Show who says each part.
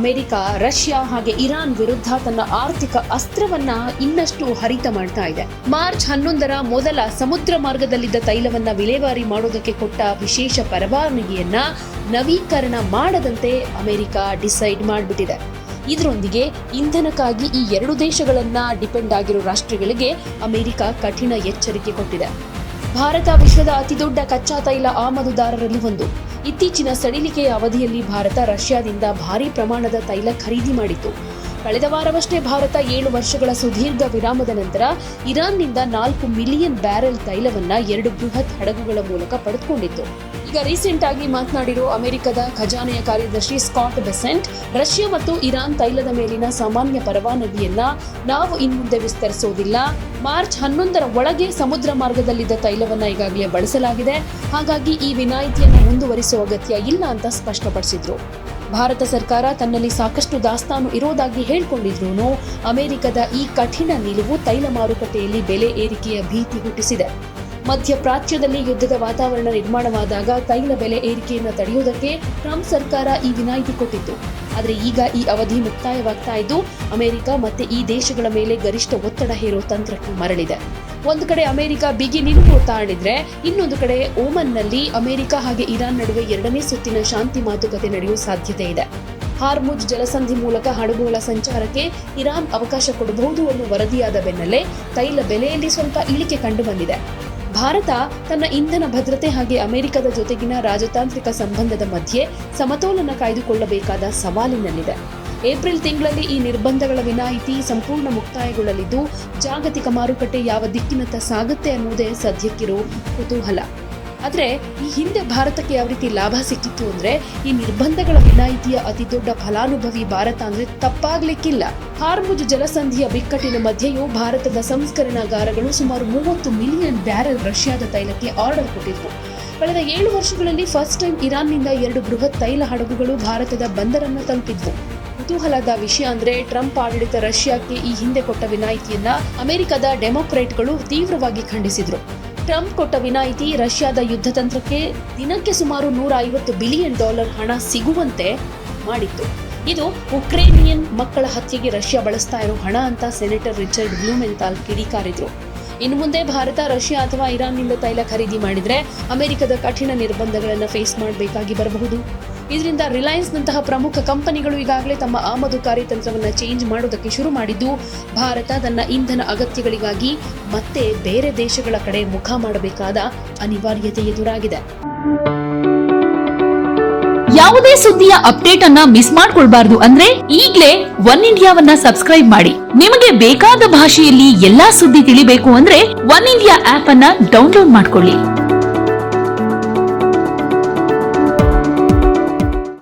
Speaker 1: America Russia ಹಾಗೆ Iran ವಿರುದ್ಧ ತನ್ನ ಆರ್ಥಿಕ ಅಸ್ತ್ರವನ್ನ ಇನ್ನಷ್ಟು ಹರಿತ ಮಾಡ್ತಾ ಇದೆ. ಮಾರ್ಚ್ 11ರ ಮೊದಲ ಸಮುದ್ರ ಮಾರ್ಗದಲ್ಲಿದ್ದ ತೈಲವನ್ನ ವಿಲೇವಾರಿ ಮಾಡೋದಕ್ಕೆ ಕೊಟ್ಟ ವಿಶೇಷ ಪರವಾನಗಿಯನ್ನ ನವೀಕರಣ ಮಾಡದಂತೆ ಅಮೆರಿಕ ಡಿಸೈಡ್ ಮಾಡಿಬಿಟ್ಟಿದೆ. ಇದರೊಂದಿಗೆ ಇಂಧನಕ್ಕಾಗಿ ಈ ಎರಡು ದೇಶಗಳನ್ನ ಡಿಪೆಂಡ್ ಆಗಿರೋ ರಾಷ್ಟ್ರಗಳಿಗೆ ಅಮೆರಿಕ ಕಠಿಣ ಎಚ್ಚರಿಕೆ ಕೊಟ್ಟಿದೆ. ಭಾರತ ವಿಶ್ವದ ಅತಿದೊಡ್ಡ ಕಚ್ಚಾ ತೈಲ ಆಮದುದಾರರಲ್ಲಿ ಒಂದು. ಇತ್ತೀಚಿನ ಸಡಿಲಿಕೆಯ ಅವಧಿಯಲ್ಲಿ ಭಾರತ ರಷ್ಯಾದಿಂದ ಭಾರೀ ಪ್ರಮಾಣದ ತೈಲ ಖರೀದಿ ಮಾಡಿತ್ತು. ಕಳೆದ ವಾರವಷ್ಟೇ ಭಾರತ 7 ವರ್ಷಗಳ ಸುದೀರ್ಘ ವಿರಾಮದ ನಂತರ ಇರಾನ್ನಿಂದ 4 ಮಿಲಿಯನ್ ಬ್ಯಾರೆಲ್ ತೈಲವನ್ನ 2 ಬೃಹತ್ ಹಡಗುಗಳ ಮೂಲಕ ಪಡೆದುಕೊಂಡಿತ್ತು. ಈಗ ರೀಸೆಂಟ್ ಆಗಿ ಮಾತನಾಡಿರೋ ಅಮೆರಿಕದ ಖಜಾನೆಯ ಕಾರ್ಯದರ್ಶಿ ಸ್ಕಾಟ್ ಬೆಸೆಂಟ್, ರಷ್ಯಾ ಮತ್ತು ಇರಾನ್ ತೈಲದ ಮೇಲಿನ ಸಾಮಾನ್ಯ ಪರವಾನಗಿಯನ್ನ ನಾವು ಇನ್ಮುಂದೆ ವಿಸ್ತರಿಸೋದಿಲ್ಲ. ಮಾರ್ಚ್ 11ರ ಒಳಗೆ ಸಮುದ್ರ ಮಾರ್ಗದಲ್ಲಿದ್ದ ತೈಲವನ್ನ ಈಗಾಗಲೇ ಬಳಸಲಾಗಿದೆ. ಹಾಗಾಗಿ ಈ ವಿನಾಯಿತಿಯನ್ನು ಮುಂದುವರಿಸುವ ಅಗತ್ಯ ಇಲ್ಲ ಅಂತ ಸ್ಪಷ್ಟಪಡಿಸಿದ್ರು. ಭಾರತ ಸರ್ಕಾರ ತನ್ನಲ್ಲಿ ಸಾಕಷ್ಟು ದಾಸ್ತಾನು ಇರೋದಾಗಿ ಹೇಳಿಕೊಂಡಿದ್ರೂ ಅಮೆರಿಕದ ಈ ಕಠಿಣ ನಿಲುವು ತೈಲ ಮಾರುಕಟ್ಟೆಯಲ್ಲಿ ಬೆಲೆ ಏರಿಕೆಯ ಭೀತಿ ಹುಟ್ಟಿಸಿದೆ. ಮಧ್ಯಪ್ರಾಚ್ಯದಲ್ಲಿ ಯುದ್ಧದ ವಾತಾವರಣ ನಿರ್ಮಾಣವಾದಾಗ ತೈಲ ಬೆಲೆ ಏರಿಕೆಯನ್ನು ತಡೆಯುವುದಕ್ಕೆ ಟ್ರಂಪ್ ಸರ್ಕಾರ ಈ ವಿನಾಯಿತಿ ಕೊಟ್ಟಿತ್ತು. ಆದರೆ ಈಗ ಈ ಅವಧಿ ಮುಕ್ತಾಯವಾಗ್ತಾ ಇದ್ದು ಅಮೆರಿಕ ಮತ್ತೆ ಈ ದೇಶಗಳ ಮೇಲೆ ಗರಿಷ್ಠ ಒತ್ತಡ ಹೇರೋ ತಂತ್ರಕ್ಕೆ ಮರಳಿದೆ. ಒಂದು ಕಡೆ ಅಮೆರಿಕ ಬಿಗಿ ನಿಲುವು ತಾಳಿದ್ರೆ, ಇನ್ನೊಂದು ಕಡೆ ಓಮನ್ನಲ್ಲಿ ಅಮೆರಿಕ ಹಾಗೆ ಇರಾನ್ ನಡುವೆ 2ನೇ ಸುತ್ತಿನ ಶಾಂತಿ ಮಾತುಕತೆ ನಡೆಯುವ ಸಾಧ್ಯತೆ ಇದೆ. ಹಾರ್ಮುಜ್ ಜಲಸಂಧಿ ಮೂಲಕ ಹಡಗುಗಳ ಸಂಚಾರಕ್ಕೆ ಇರಾನ್ ಅವಕಾಶ ಕೊಡಬಹುದು ಅನ್ನೋ ವರದಿಯಾದ ಬೆನ್ನಲ್ಲೇ ತೈಲ ಬೆಲೆಯಲ್ಲಿ ಸ್ವಲ್ಪ ಇಳಿಕೆ ಕಂಡುಬಂದಿದೆ. ಭಾರತ ತನ್ನ ಇಂಧನ ಭದ್ರತೆ ಹಾಗೆ ಅಮೆರಿಕದ ಜೊತೆಗಿನ ರಾಜತಾಂತ್ರಿಕ ಸಂಬಂಧದ ಮಧ್ಯೆ ಸಮತೋಲನ ಕಾಯ್ದುಕೊಳ್ಳಬೇಕಾದ ಸವಾಲಿನಲ್ಲಿದೆ. ಏಪ್ರಿಲ್ ತಿಂಗಳಲ್ಲಿ ಈ ನಿರ್ಬಂಧಗಳ ವಿನಾಯಿತಿ ಸಂಪೂರ್ಣ ಮುಕ್ತಾಯಗೊಳ್ಳಲಿದ್ದು ಜಾಗತಿಕ ಮಾರುಕಟ್ಟೆ ಯಾವ ದಿಕ್ಕಿನತ್ತ ಸಾಗುತ್ತೆ ಅನ್ನೋದೇ ಸದ್ಯಕ್ಕಿರೋ ಕುತೂಹಲ. ಆದರೆ ಈ ಹಿಂದೆ ಭಾರತಕ್ಕೆ ಯಾವ ರೀತಿ ಲಾಭ ಸಿಕ್ಕಿತ್ತು ಅಂದ್ರೆ ಈ ನಿರ್ಬಂಧಗಳ ವಿನಾಯಿತಿಯ ಅತಿದೊಡ್ಡ ಫಲಾನುಭವಿ ಭಾರತ ಅಂದ್ರೆ ತಪ್ಪಾಗ್ಲಿಕ್ಕಿಲ್ಲ. ಹಾರ್ಮುಜ್ ಜಲಸಂಧಿಯ ಬಿಕ್ಕಟ್ಟಿನ ಮಧ್ಯೆಯೂ ಭಾರತದ ಸಂಸ್ಕರಣಾಗಾರಗಳು ಸುಮಾರು 30 ಮಿಲಿಯನ್ ಬ್ಯಾರೆಲ್ ರಷ್ಯಾದ ತೈಲಕ್ಕೆ ಆರ್ಡರ್ ಕೊಟ್ಟಿದ್ವು. ಕಳೆದ 7 ವರ್ಷಗಳಲ್ಲಿ ಫಸ್ಟ್ ಟೈಮ್ ಇರಾನ್ನಿಂದ 2 ಬೃಹತ್ ತೈಲ ಹಡಗುಗಳು ಭಾರತದ ಬಂದರನ್ನು ತಲುಪಿದ್ವು. ಕುತೂಹಲದ ವಿಷಯ ಅಂದ್ರೆ ಟ್ರಂಪ್ ಆಡಳಿತ ರಷ್ಯಾಕ್ಕೆ ಈ ಹಿಂದೆ ಕೊಟ್ಟ ವಿನಾಯಿತಿಯನ್ನ ಅಮೆರಿಕದ ಡೆಮೊಕ್ರೇಟ್ಗಳು ತೀವ್ರವಾಗಿ ಖಂಡಿಸಿದ್ರು. ಟ್ರಂಪ್ ಕೊಟ್ಟ ವಿನಾಯಿತಿ ರಷ್ಯಾದ ಯುದ್ಧ ತಂತ್ರಕ್ಕೆ ದಿನಕ್ಕೆ ಸುಮಾರು $150 ಬಿಲಿಯನ್ ಹಣ ಸಿಗುವಂತೆ ಮಾಡಿತ್ತು. ಇದು ಉಕ್ರೇನಿಯನ್ ಮಕ್ಕಳ ಹತ್ಯೆಗೆ ರಷ್ಯಾ ಬಳಸ್ತಾ ಇರೋ ಹಣ ಅಂತ ಸೆನೆಟರ್ ರಿಚರ್ಡ್ ಬ್ಲೂಮೆಂಥಾಲ್ ಕಿಡಿಕಾರಿದ್ರು. ಇನ್ನು ಮುಂದೆ ಭಾರತ ರಷ್ಯಾ ಅಥವಾ ಇರಾನ್ನಿಂದ ತೈಲ ಖರೀದಿ ಮಾಡಿದ್ರೆ ಅಮೆರಿಕದ ಕಠಿಣ ನಿರ್ಬಂಧಗಳನ್ನು ಫೇಸ್ ಮಾಡಬೇಕಾಗಿ ಬರಬಹುದು. ಇದರಿಂದ ರಿಲಯನ್ಸ್ನಂತಹ ಪ್ರಮುಖ ಕಂಪನಿಗಳು ಈಗಾಗಲೇ ತಮ್ಮ ಆಮದು ಕಾರ್ಯತಂತ್ರವನ್ನು ಚೇಂಜ್ ಮಾಡೋದಕ್ಕೆ ಶುರು ಮಾಡಿದ್ದು ಭಾರತ ತನ್ನ ಇಂಧನ ಅಗತ್ಯಗಳಿಗಾಗಿ ಮತ್ತೆ ಬೇರೆ ದೇಶಗಳ ಕಡೆ ಮುಖ ಮಾಡಬೇಕಾದ ಅನಿವಾರ್ಯತೆ ಎದುರಾಗಿದೆ.
Speaker 2: ಯಾವುದೇ ಸುದ್ದಿಯ ಅಪ್ಡೇಟ್ ಅನ್ನ ಮಿಸ್ ಮಾಡ್ಕೊಳ್ಬಾರ್ದು ಅಂದ್ರೆ ಈಗ್ಲೇ ಒನ್ ಇಂಡಿಯಾವನ್ನ ಸಬ್ಸ್ಕ್ರೈಬ್ ಮಾಡಿ. ನಿಮಗೆ ಬೇಕಾದ ಭಾಷೆಯಲ್ಲಿ ಎಲ್ಲಾ ಸುದ್ದಿ ತಿಳಿಬೇಕು ಅಂದ್ರೆ ಒನ್ ಇಂಡಿಯಾ ಆಪ್ ಅನ್ನ ಡೌನ್ಲೋಡ್ ಮಾಡ್ಕೊಳ್ಳಿ.